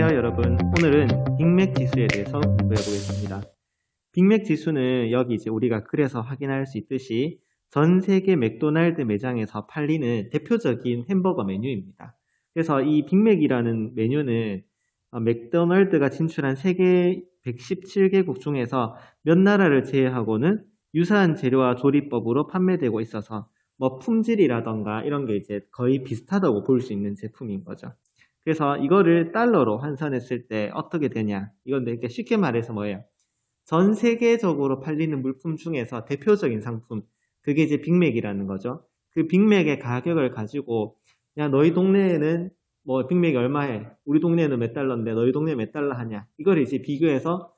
안녕하세요 여러분. 오늘은 빅맥 지수에 대해서 공부해 보겠습니다. 빅맥 지수는 여기 이제 우리가 그래서 확인할 수 있듯이 전 세계 맥도날드 매장에서 팔리는 대표적인 햄버거 메뉴입니다. 그래서 이 빅맥이라는 메뉴는 맥도날드가 진출한 세계 117개국 중에서 몇 나라를 제외하고는 유사한 재료와 조리법으로 판매되고 있어서 뭐 품질이라던가 이런 게 이제 거의 비슷하다고 볼 수 있는 제품인 거죠. 그래서 이거를 달러로 환산했을 때 어떻게 되냐? 이건 되게 쉽게 말해서 뭐예요? 전 세계적으로 팔리는 물품 중에서 대표적인 상품, 그게 이제 빅맥이라는 거죠. 그 빅맥의 가격을 가지고 야 너희 동네에는 뭐 빅맥이 얼마해? 우리 동네는 몇 달러인데 너희 동네 몇 달러 하냐? 이걸 이제 비교해서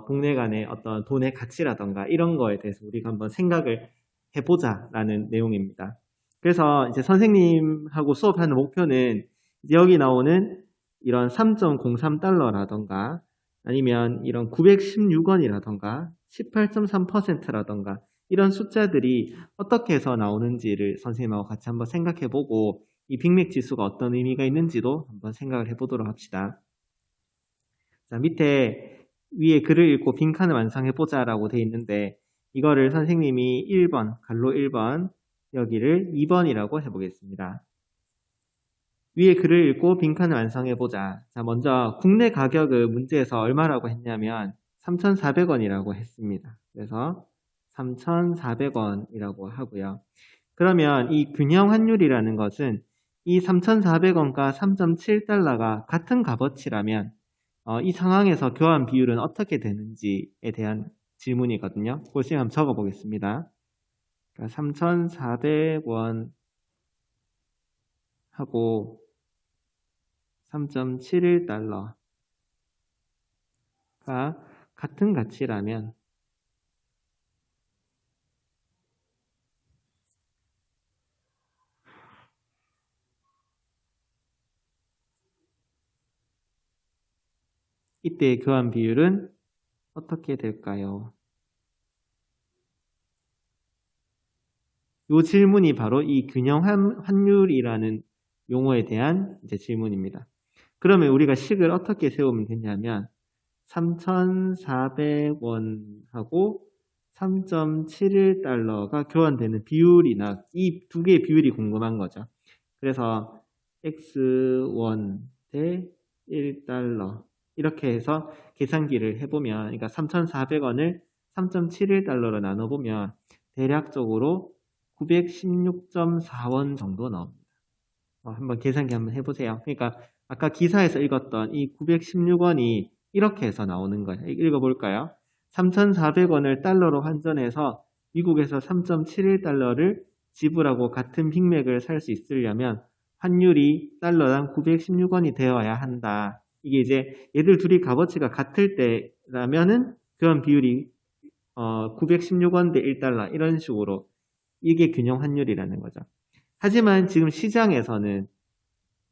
동네 간의 어떤 돈의 가치라던가 이런 거에 대해서 우리가 한번 생각을 해보자라는 내용입니다. 그래서 이제 선생님하고 수업하는 목표는 여기 나오는 이런 3.03달러라던가 아니면 이런 916원이라던가 18.3%라던가 이런 숫자들이 어떻게 해서 나오는지를 선생님하고 같이 한번 생각해보고 이 빅맥 지수가 어떤 의미가 있는지도 한번 생각을 해보도록 합시다. 자, 밑에 위에 글을 읽고 빈칸을 완성해보자 라고 되어 있는데 이거를 선생님이 1번, 갈로 1번, 여기를 2번이라고 해보겠습니다. 위에 글을 읽고 빈칸을 완성해보자. 자, 먼저 국내 가격을 문제에서 얼마라고 했냐면 3,400원이라고 했습니다. 그래서 3,400원이라고 하고요. 그러면 이 균형 환율이라는 것은 이 3,400원과 3.7달러가 같은 값어치라면 이 상황에서 교환 비율은 어떻게 되는지에 대한 질문이거든요. 그걸 한번 적어보겠습니다. 그러니까 3,400원 하고 3.71달러가 같은 가치라면 이때의 교환 비율은 어떻게 될까요? 이 질문이 바로 이 균형 환율이라는 용어에 대한 이제 질문입니다. 그러면 우리가 식을 어떻게 세우면 되냐면 3,400원하고 3.71달러가 교환되는 비율이나 이 두 개의 비율이 궁금한 거죠. 그래서 x1 대 1달러 이렇게 해서 계산기를 해보면 그러니까 3,400원을 3.71달러로 나눠보면 대략적으로 916.4원 정도 나옵니다. 한번 계산기 한번 해보세요. 그러니까 아까 기사에서 읽었던 이 916원이 이렇게 해서 나오는 거예요. 읽어볼까요? 3,400원을 달러로 환전해서 미국에서 3.71달러를 지불하고 같은 빅맥을 살 수 있으려면 환율이 달러당 916원이 되어야 한다. 이게 이제 얘들 둘이 값어치가 같을 때라면은 교환 비율이 916원 대 1달러 이런 식으로 이게 균형 환율이라는 거죠. 하지만 지금 시장에서는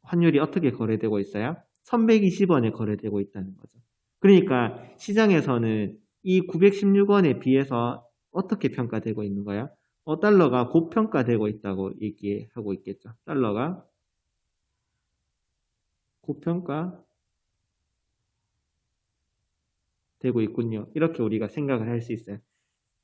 환율이 어떻게 거래되고 있어요? 1120원에 거래되고 있다는 거죠. 그러니까 시장에서는 이 916원에 비해서 어떻게 평가되고 있는 거예요? 달러가 고평가되고 있다고 얘기하고 있겠죠. 달러가 고평가 되고 있군요. 이렇게 우리가 생각을 할 수 있어요.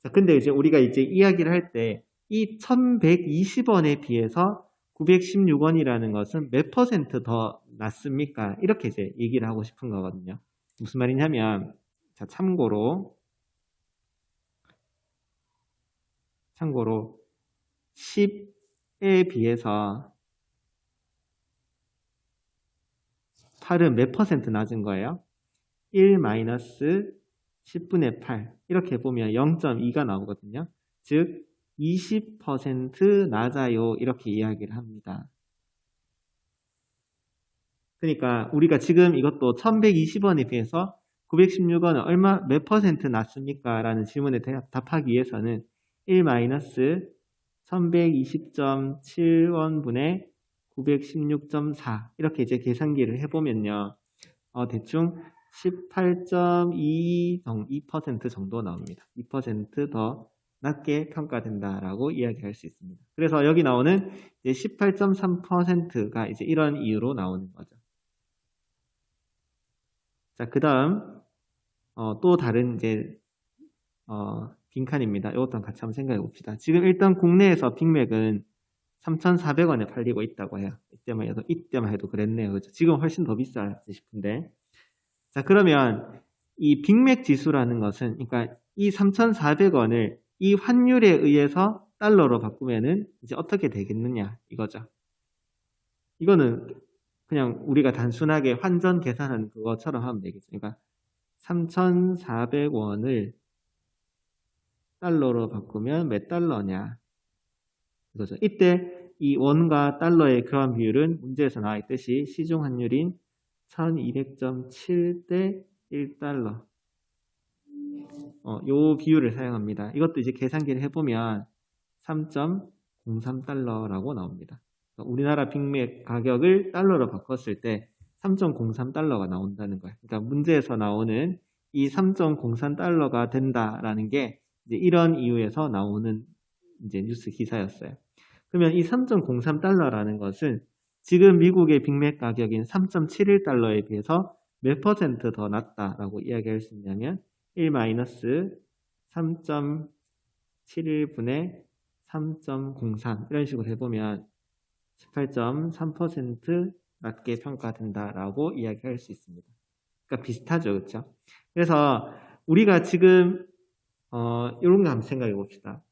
자, 근데 이제 우리가 이제 이야기를 할 때 이 1120원에 비해서 916원이라는 것은 몇 퍼센트 더 낮습니까? 이렇게 이제 얘기를 하고 싶은 거거든요. 무슨 말이냐면, 자, 참고로 10에 비해서 8은 몇 퍼센트 낮은 거예요? 1-10분의 8 이렇게 보면 0.2가 나오거든요. 즉 20% 낮아요 이렇게 이야기를 합니다. 그러니까 우리가 지금 이것도 1120원에 비해서 916원은 몇 퍼센트 낮습니까? 라는 질문에 답하기 위해서는 1-1120.7원분의 916.4 이렇게 이제 계산기를 해보면요. 대충 18.2% 정도 나옵니다. 2% 더 낮게 평가된다라고 이야기할 수 있습니다. 그래서 여기 나오는 18.3%가 이제 이런 이유로 나오는 거죠. 자, 그 다음, 또 다른 이제, 빈칸입니다. 이것도 같이 한번 생각해 봅시다. 지금 일단 국내에서 빅맥은 3,400원에 팔리고 있다고 해요. 이때만 해도 그랬네요. 그죠? 지금 훨씬 더 비싸지 싶은데. 자, 그러면 이 빅맥 지수라는 것은, 그러니까 이 3,400원을 이 환율에 의해서 달러로 바꾸면은 이제 어떻게 되겠느냐, 이거죠. 이거는 그냥 우리가 단순하게 환전 계산하는 그것처럼 하면 되겠죠. 그러니까 3,400원을 달러로 바꾸면 몇 달러냐, 이거죠. 이때 이 원과 달러의 교환 비율은 문제에서 나와 있듯이 시중 환율인 1200.7 대 1달러. 요 비율을 사용합니다. 이것도 이제 계산기를 해보면 3.03달러라고 나옵니다. 우리나라 빅맥 가격을 달러로 바꿨을 때 3.03달러가 나온다는 거예요. 그러니까 문제에서 나오는 이 3.03달러가 된다라는 게 이제 이런 이유에서 나오는 이제 뉴스 기사였어요. 그러면 이 3.03달러라는 것은 지금 미국의 빅맥 가격인 3.71달러에 비해서 몇 퍼센트 더 낮다라고 이야기할 수 있냐면 1-3.71분의 3.03 이런 식으로 해보면 18.3% 낮게 평가된다라고 이야기할 수 있습니다. 그러니까 비슷하죠, 그렇죠? 그래서 우리가 지금 이런 거 한번 생각해 봅시다.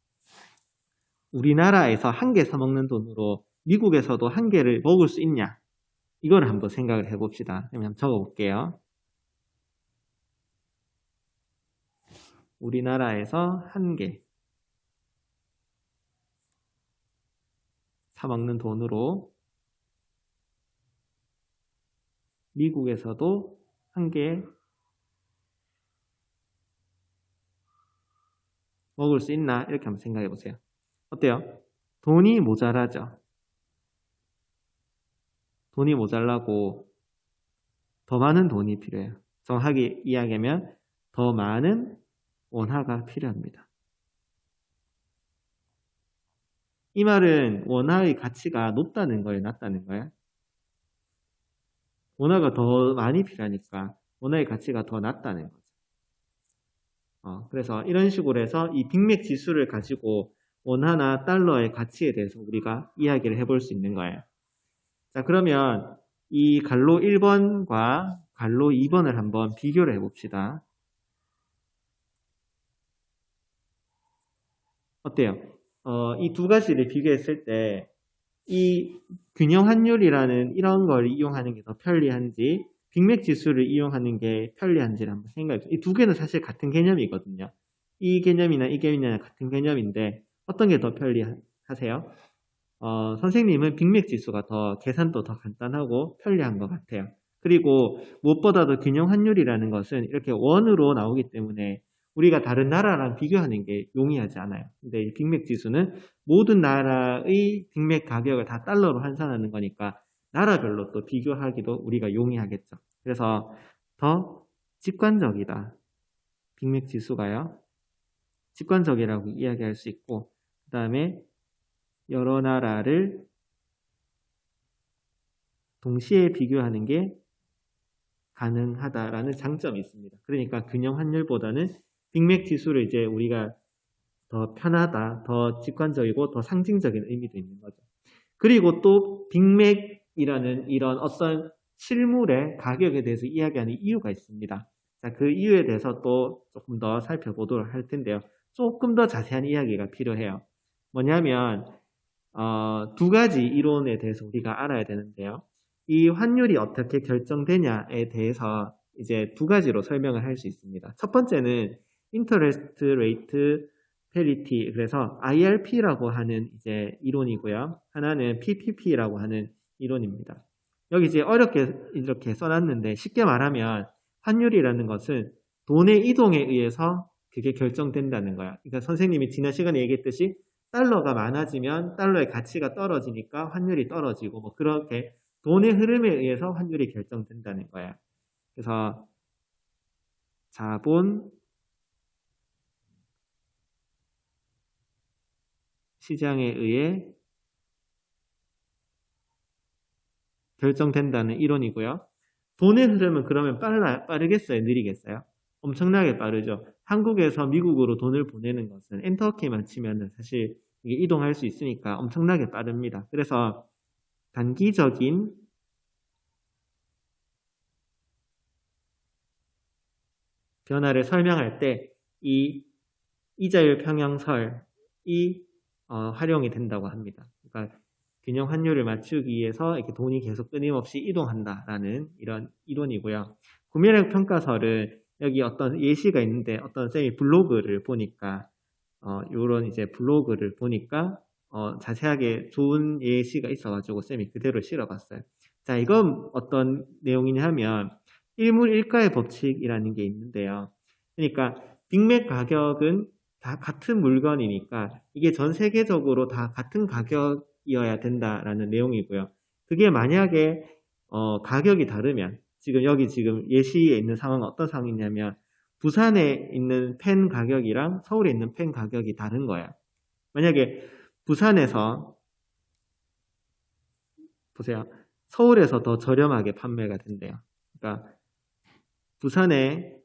우리나라에서 한 개 사먹는 돈으로 미국에서도 한 개를 먹을 수 있냐? 이걸 한번 생각을 해봅시다. 그럼 한번 적어볼게요. 우리나라에서 한 개 사먹는 돈으로 미국에서도 한 개 먹을 수 있나? 이렇게 한번 생각해 보세요. 어때요? 돈이 모자라죠? 돈이 모자라고 더 많은 돈이 필요해요. 정확하게 이야기하면 더 많은 원화가 필요합니다. 이 말은 원화의 가치가 높다는 거예요? 낮다는 거예요? 원화가 더 많이 필요하니까 원화의 가치가 더 낮다는 거죠. 그래서 이런 식으로 해서 이 빅맥 지수를 가지고 원화나 달러의 가치에 대해서 우리가 이야기를 해볼 수 있는 거예요. 자, 그러면 이 갈로 1번과 갈로 2번을 한번 비교를 해봅시다. 어때요? 이 두 가지를 비교했을 때 이 균형 환율이라는 이런 걸 이용하는 게 더 편리한지 빅맥 지수를 이용하는 게 편리한지를 한번 생각해보세요. 이 두 개는 사실 같은 개념이거든요. 이 개념이나 이 개념이나 같은 개념인데 어떤 게 더 편리하세요? 선생님은 빅맥 지수가 더 계산도 더 간단하고 편리한 것 같아요. 그리고 무엇보다도 균형 환율이라는 것은 이렇게 원으로 나오기 때문에 우리가 다른 나라랑 비교하는 게 용이하지 않아요. 근데 이 빅맥 지수는 모든 나라의 빅맥 가격을 다 달러로 환산하는 거니까 나라별로 또 비교하기도 우리가 용이하겠죠. 그래서 더 직관적이다. 빅맥 지수가요. 직관적이라고 이야기할 수 있고 그 다음에 여러 나라를 동시에 비교하는 게 가능하다라는 장점이 있습니다. 그러니까 균형 환율보다는 빅맥 지수를 이제 우리가 더 편하다, 더 직관적이고 더 상징적인 의미도 있는 거죠. 그리고 또 빅맥이라는 이런 어떤 실물의 가격에 대해서 이야기하는 이유가 있습니다. 자, 그 이유에 대해서 또 조금 더 살펴보도록 할 텐데요. 조금 더 자세한 이야기가 필요해요. 뭐냐면 두 가지 이론에 대해서 우리가 알아야 되는데요. 이 환율이 어떻게 결정되냐에 대해서 이제 두 가지로 설명을 할 수 있습니다. 첫 번째는 Interest Rate Parity, 그래서 IRP라고 하는 이제 이론이고요. 하나는 PPP라고 하는 이론입니다. 여기 이제 어렵게 이렇게 써놨는데 쉽게 말하면 환율이라는 것은 돈의 이동에 의해서 그게 결정된다는 거야. 그러니까 선생님이 지난 시간에 얘기했듯이 달러가 많아지면 달러의 가치가 떨어지니까 환율이 떨어지고 뭐 그렇게 돈의 흐름에 의해서 환율이 결정된다는 거야. 그래서 자본 시장에 의해 결정된다는 이론이고요. 돈의 흐름은 그러면 빠르겠어요? 느리겠어요? 엄청나게 빠르죠. 한국에서 미국으로 돈을 보내는 것은 엔터키만 치면은 사실 이게 이동할 수 있으니까 엄청나게 빠릅니다. 그래서 단기적인 변화를 설명할 때 이 이자율 평형설이 활용이 된다고 합니다. 그러니까 균형 환율을 맞추기 위해서 이렇게 돈이 계속 끊임없이 이동한다라는 이런 이론이고요. 구매력 평가설은 여기 어떤 예시가 있는데 어떤 쌤이 블로그를 보니까 이런 이제 블로그를 보니까 자세하게 좋은 예시가 있어가지고 쌤이 그대로 실어봤어요. 자, 이건 어떤 내용이냐 하면 일물일가의 법칙이라는 게 있는데요. 그러니까 빅맥 가격은 다 같은 물건이니까 이게 전 세계적으로 다 같은 가격이어야 된다라는 내용이고요. 그게 만약에 가격이 다르면 여기 지금 예시에 있는 상황은 어떤 상황이냐면 부산에 있는 펜 가격이랑 서울에 있는 펜 가격이 다른 거야. 만약에 부산에서 보세요. 서울에서 더 저렴하게 판매가 된대요. 그러니까 부산에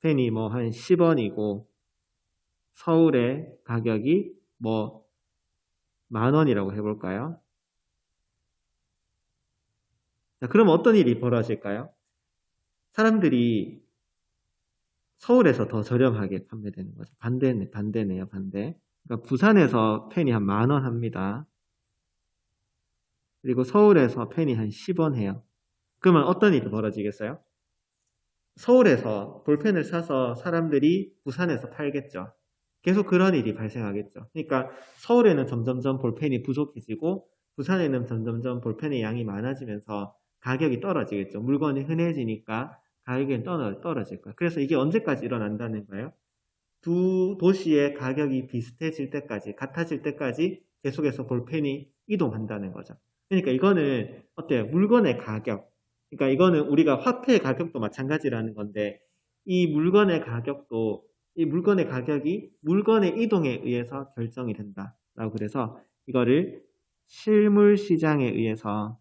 펜이 뭐 한 10원이고 서울의 가격이 뭐 10,000원이라고 해볼까요? 자, 그럼 어떤 일이 벌어질까요? 사람들이 서울에서 더 저렴하게 판매되는 거죠. 반대네요, 반대. 그러니까 부산에서 펜이 한 10,000원 합니다. 그리고 서울에서 펜이 한 10원 해요. 그러면 어떤 일이 벌어지겠어요? 서울에서 볼펜을 사서 사람들이 부산에서 팔겠죠. 계속 그런 일이 발생하겠죠. 그러니까 서울에는 점점점 볼펜이 부족해지고 부산에는 점점점 볼펜의 양이 많아지면서 가격이 떨어지겠죠. 물건이 흔해지니까 가격이 떨어질 거예요. 그래서 이게 언제까지 일어난다는 거예요? 두 도시의 가격이 비슷해질 때까지, 같아질 때까지 계속해서 볼펜이 이동한다는 거죠. 그러니까 이거는 어때요? 물건의 가격. 그러니까 이거는 우리가 화폐의 가격도 마찬가지라는 건데 이 물건의 가격도 이 물건의 가격이 물건의 이동에 의해서 결정이 된다라고 그래서 이거를 실물 시장에 의해서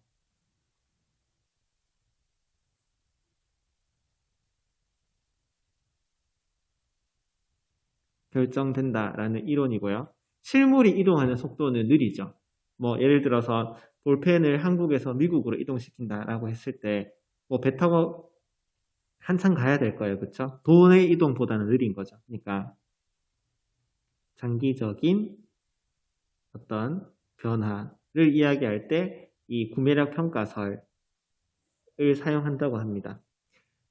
결정된다라는 이론이고요. 실물이 이동하는 속도는 느리죠. 뭐 예를 들어서 볼펜을 한국에서 미국으로 이동시킨다라고 했을 때 뭐 배 타고 한참 가야 될 거예요. 그렇죠? 돈의 이동보다는 느린 거죠. 그러니까 장기적인 어떤 변화를 이야기할 때 이 구매력 평가설을 사용한다고 합니다.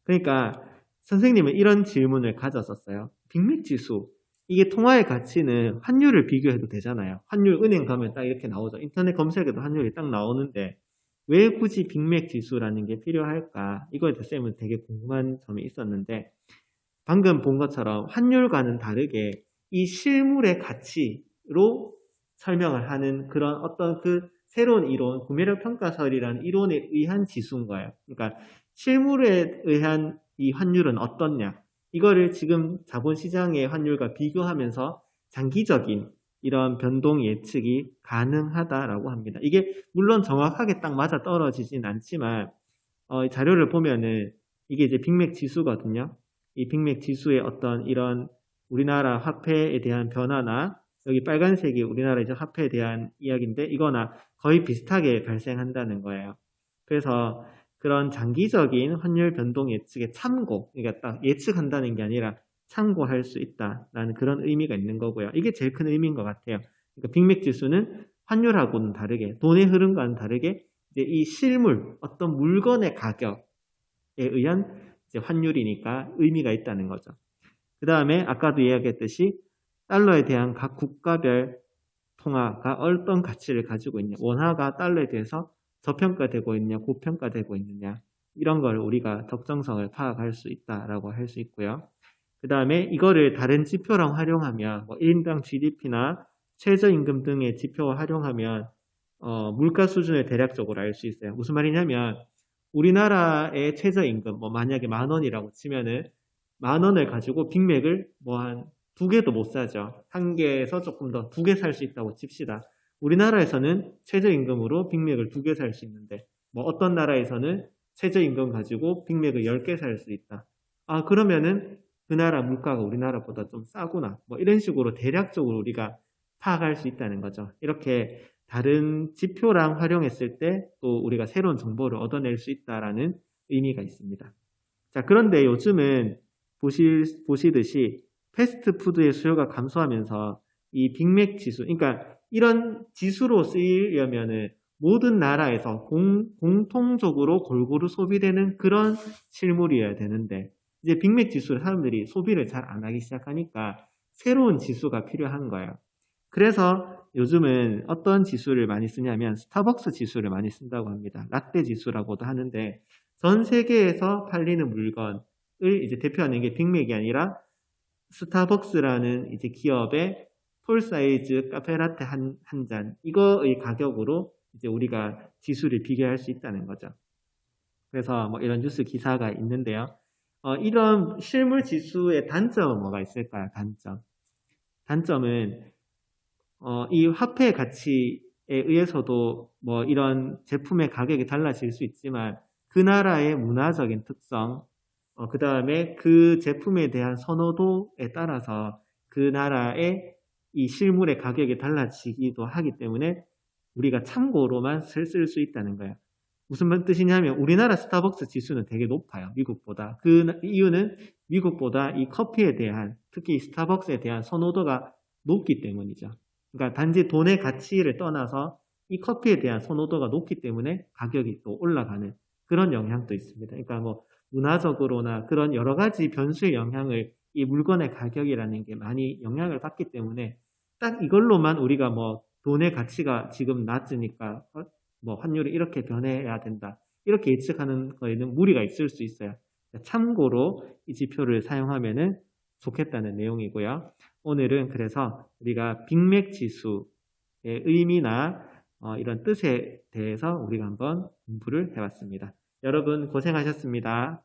그러니까 선생님은 이런 질문을 가졌었어요. 빅맥 지수 이게 통화의 가치는 환율을 비교해도 되잖아요. 환율 은행 가면 딱 이렇게 나오죠. 인터넷 검색에도 환율이 딱 나오는데 왜 굳이 빅맥 지수라는 게 필요할까? 이거에 대해서 쌤은 되게 궁금한 점이 있었는데 방금 본 것처럼 환율과는 다르게 이 실물의 가치로 설명을 하는 그런 어떤 그 새로운 이론, 구매력 평가설이라는 이론에 의한 지수인 거예요. 그러니까 실물에 의한 이 환율은 어떻냐? 이거를 지금 자본시장의 환율과 비교하면서 장기적인 이런 변동 예측이 가능하다라고 합니다. 이게 물론 정확하게 딱 맞아 떨어지진 않지만 자료를 보면은 이게 이제 빅맥 지수거든요. 이 빅맥 지수의 어떤 이런 우리나라 화폐에 대한 변화나 여기 빨간색이 우리나라 이제 화폐에 대한 이야기인데 이거나 거의 비슷하게 발생한다는 거예요. 그래서 그런 장기적인 환율 변동 예측의 참고, 그러니까 딱 예측한다는 게 아니라 참고할 수 있다라는 그런 의미가 있는 거고요. 이게 제일 큰 의미인 것 같아요. 그러니까 빅맥 지수는 환율하고는 다르게, 돈의 흐름과는 다르게 이제 이 실물, 어떤 물건의 가격에 의한 이제 환율이니까 의미가 있다는 거죠. 그 다음에 아까도 이야기했듯이 달러에 대한 각 국가별 통화가 어떤 가치를 가지고 있냐, 원화가 달러에 대해서 저평가되고 있느냐, 고평가되고 있느냐 이런 걸 우리가 적정성을 파악할 수 있다라고 할 수 있고요. 그 다음에 이거를 다른 지표랑 활용하면 뭐 1인당 GDP나 최저임금 등의 지표와 활용하면 물가 수준을 대략적으로 알 수 있어요. 무슨 말이냐면 우리나라의 최저임금 뭐 만약에 10,000원이라고 치면은 10,000원을 가지고 빅맥을 뭐 한 2개도 못 사죠. 1개에서 조금 더 2개 살 수 있다고 칩시다. 우리나라에서는 최저임금으로 빅맥을 2개 살 수 있는데 뭐 어떤 나라에서는 최저임금 가지고 빅맥을 10개 살 수 있다. 아, 그러면은 그 나라 물가가 우리나라보다 좀 싸구나. 뭐 이런 식으로 대략적으로 우리가 파악할 수 있다는 거죠. 이렇게 다른 지표랑 활용했을 때 또 우리가 새로운 정보를 얻어낼 수 있다라는 의미가 있습니다. 자, 그런데 요즘은 보시듯이 패스트푸드의 수요가 감소하면서 이 빅맥 지수, 그러니까 이런 지수로 쓰이려면은 모든 나라에서 공통적으로 골고루 소비되는 그런 실물이어야 되는데, 이제 빅맥 지수를 사람들이 소비를 잘 안 하기 시작하니까 새로운 지수가 필요한 거예요. 그래서 요즘은 어떤 지수를 많이 쓰냐면 스타벅스 지수를 많이 쓴다고 합니다. 라떼 지수라고도 하는데, 전 세계에서 팔리는 물건을 이제 대표하는 게 빅맥이 아니라 스타벅스라는 이제 기업의 톨 사이즈 카페라떼 한 잔, 이거의 가격으로 이제 우리가 지수를 비교할 수 있다는 거죠. 그래서 뭐 이런 뉴스 기사가 있는데요. 이런 실물 지수의 단점은 뭐가 있을까요? 단점은 이 화폐 가치에 의해서도 뭐 이런 제품의 가격이 달라질 수 있지만 그 나라의 문화적인 특성, 그 다음에 그 제품에 대한 선호도에 따라서 그 나라의 이 실물의 가격이 달라지기도 하기 때문에 우리가 참고로만 쓸 수 있다는 거예요. 무슨 뜻이냐면 우리나라 스타벅스 지수는 되게 높아요. 미국보다. 그 이유는 미국보다 이 커피에 대한, 특히 스타벅스에 대한 선호도가 높기 때문이죠. 그러니까 단지 돈의 가치를 떠나서 이 커피에 대한 선호도가 높기 때문에 가격이 또 올라가는 그런 영향도 있습니다. 그러니까 뭐 문화적으로나 그런 여러 가지 변수의 영향을 이 물건의 가격이라는 게 많이 영향을 받기 때문에 딱 이걸로만 우리가 뭐 돈의 가치가 지금 낮으니까 뭐 환율이 이렇게 변해야 된다. 이렇게 예측하는 거에는 무리가 있을 수 있어요. 참고로 이 지표를 사용하면은 좋겠다는 내용이고요. 오늘은 그래서 우리가 빅맥 지수의 의미나 이런 뜻에 대해서 우리가 한번 공부를 해봤습니다. 여러분 고생하셨습니다.